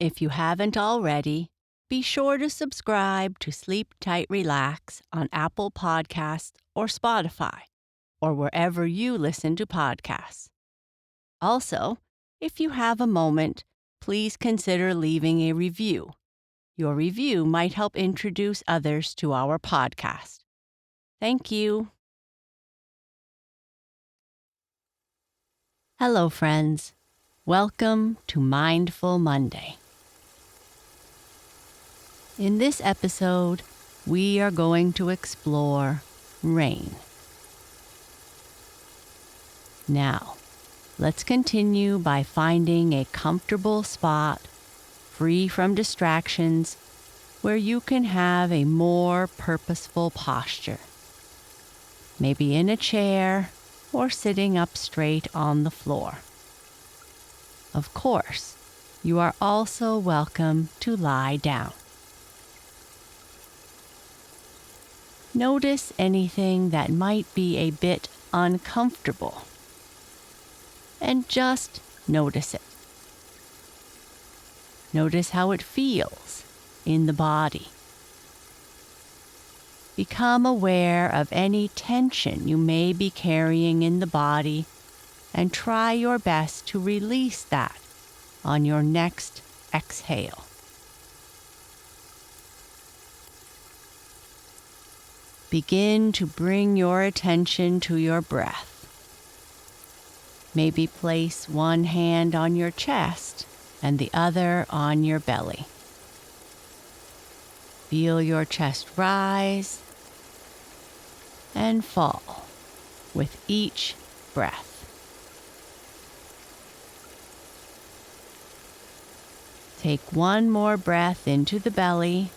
If you haven't already, be sure to subscribe to Sleep Tight Relax on Apple Podcasts or Spotify, or wherever you listen to podcasts. Also, if you have a moment, please consider leaving a review. Your review might help introduce others to our podcast. Thank you. Hello, friends. Welcome to Mindful Monday. In this episode, we are going to explore rain. Now, let's continue by finding a comfortable spot, free from distractions, where you can have a more purposeful posture. Maybe in a chair or sitting up straight on the floor. Of course, you are also welcome to lie down. Notice anything that might be a bit uncomfortable, and just notice it. Notice how it feels in the body. Become aware of any tension you may be carrying in the body and try your best to release that on your next exhale. Begin to bring your attention to your breath. Maybe place one hand on your chest and the other on your belly. Feel your chest rise and fall with each breath. Take one more breath into the belly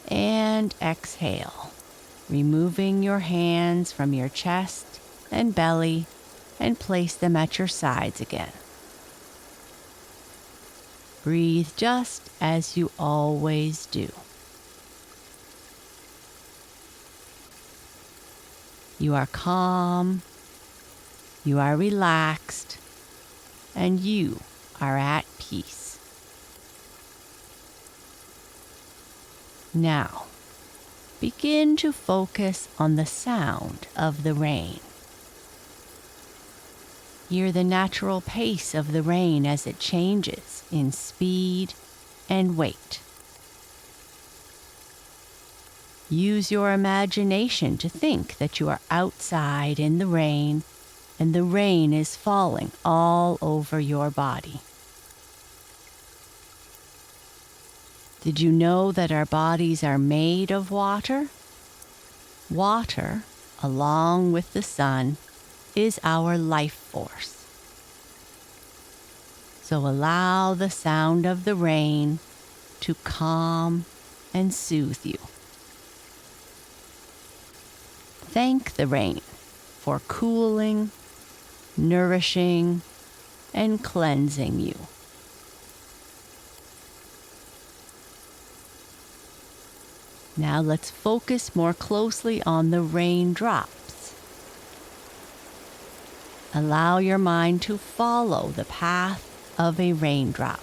and exhale, removing your hands from your chest and belly and place them at your sides again. Breathe just as you always do. You are calm, you are relaxed, and you are at peace. Now, begin to focus on the sound of the rain. Hear the natural pace of the rain as it changes in speed and weight. Use your imagination to think that you are outside in the rain and the rain is falling all over your body. Did you know that our bodies are made of water? Water, along with the sun, is our life force. So allow the sound of the rain to calm and soothe you. Thank the rain for cooling, nourishing, and cleansing you. Now let's focus more closely on the raindrops. Allow your mind to follow the path of a raindrop,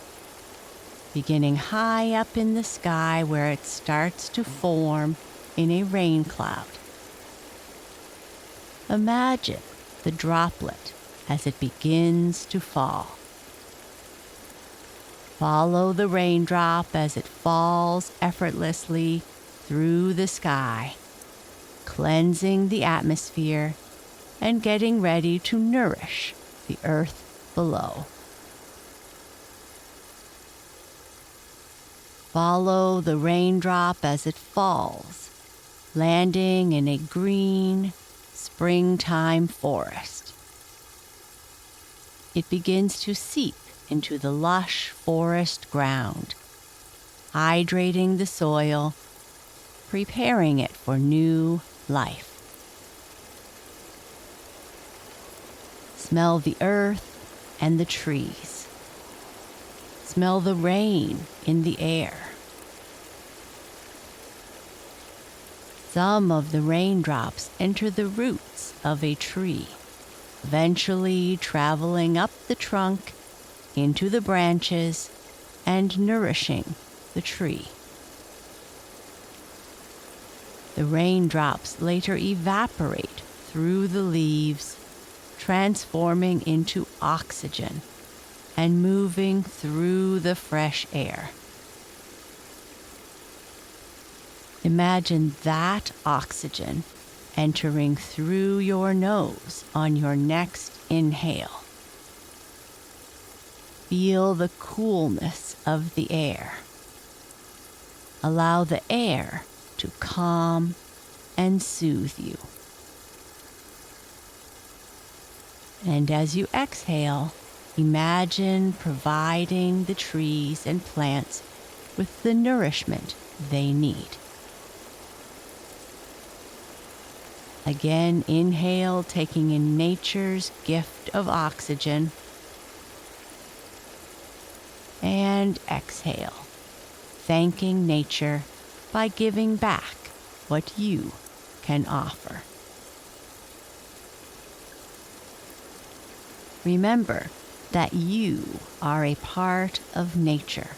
beginning high up in the sky where it starts to form in a rain cloud. Imagine the droplet as it begins to fall. Follow the raindrop as it falls effortlessly through the sky, cleansing the atmosphere and getting ready to nourish the earth below. Follow the raindrop as it falls, landing in a green, springtime forest. It begins to seep into the lush forest ground, hydrating the soil, preparing it for new life. Smell the earth and the trees. Smell the rain in the air. Some of the raindrops enter the roots of a tree, eventually traveling up the trunk into the branches and nourishing the tree. The raindrops later evaporate through the leaves, transforming into oxygen and moving through the fresh air. Imagine that oxygen entering through your nose on your next inhale. Feel the coolness of the air. Allow the air to calm and soothe you. And as you exhale, imagine providing the trees and plants with the nourishment they need. Again, inhale, taking in nature's gift of oxygen. And exhale, thanking nature by giving back what you can offer. Remember that you are a part of nature,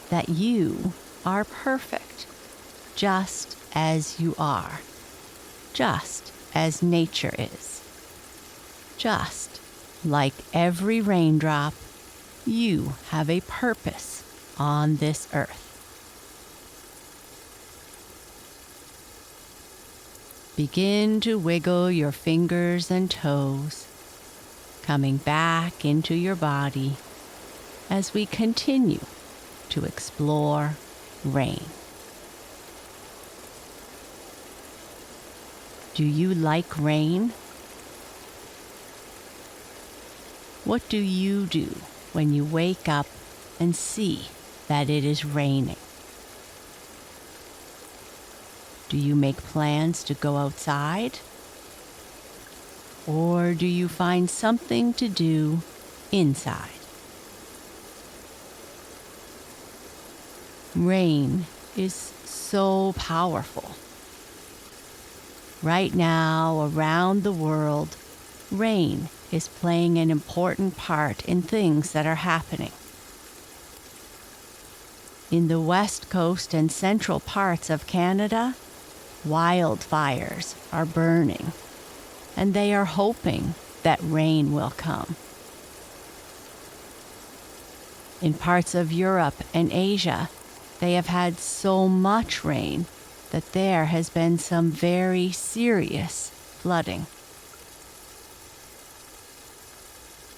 that you are perfect just as you are, just as nature is. Just like every raindrop, you have a purpose on this earth. Begin to wiggle your fingers and toes, coming back into your body as we continue to explore rain. Do you like rain? What do you do when you wake up and see that it is raining? Do you make plans to go outside? Or do you find something to do inside? Rain is so powerful. Right now, around the world, rain is playing an important part in things that are happening. In the west coast and central parts of Canada, wildfires are burning, and they are hoping that rain will come. In parts of Europe and Asia, they have had so much rain that there has been some very serious flooding.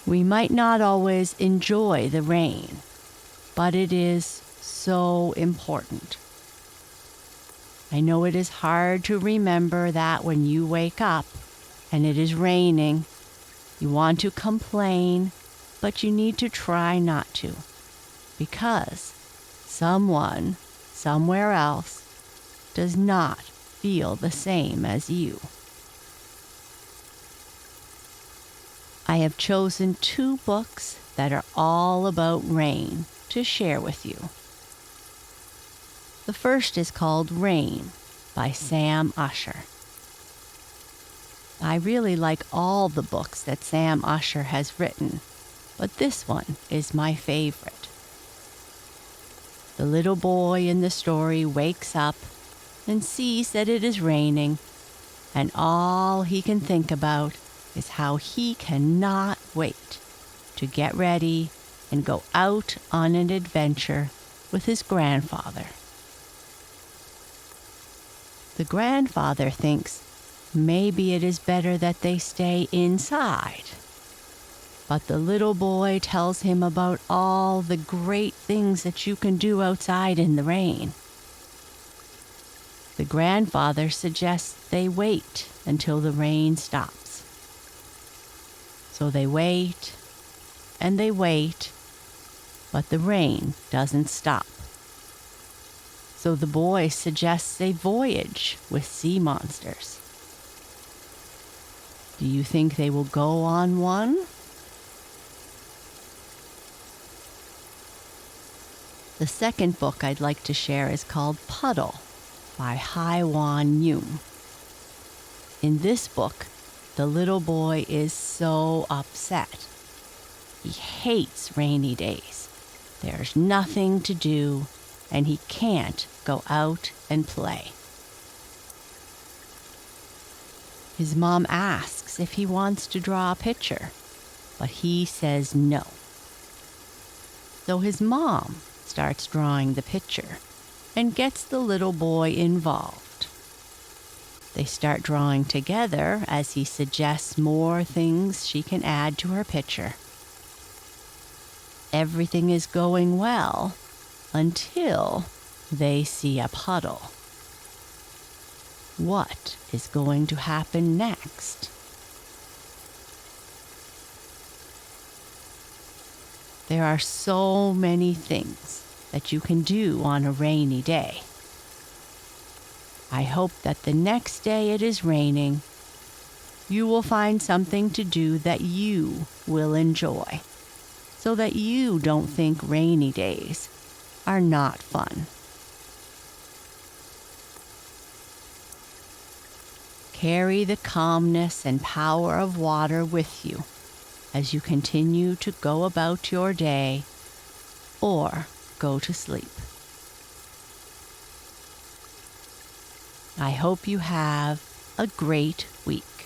We might not always enjoy the rain, but it is so important. I know it is hard to remember that when you wake up and it is raining, you want to complain, but you need to try not to, because someone somewhere else does not feel the same as you. I have chosen 2 books that are all about rain to share with you. The first is called Rain by Sam Usher. I really like all the books that Sam Usher has written, but this one is my favorite. The little boy in the story wakes up and sees that it is raining, and all he can think about is how he cannot wait to get ready and go out on an adventure with his grandfather. The grandfather thinks maybe it is better that they stay inside. But the little boy tells him about all the great things that you can do outside in the rain. The grandfather suggests they wait until the rain stops. So they wait, and they wait, but the rain doesn't stop. So the boy suggests a voyage with sea monsters. Do you think they will go on one? The second book I'd like to share is called Puddle by Hai-Wan Yoon. In this book, the little boy is so upset. He hates rainy days. There's nothing to do, and he can't go out and play. His mom asks if he wants to draw a picture, but he says no. So his mom starts drawing the picture and gets the little boy involved. They start drawing together as he suggests more things she can add to her picture. Everything is going well until they see a puddle. What is going to happen next? There are so many things that you can do on a rainy day. I hope that the next day it is raining, you will find something to do that you will enjoy, so that you don't think rainy days are not fun. Carry the calmness and power of water with you as you continue to go about your day or go to sleep. I hope you have a great week.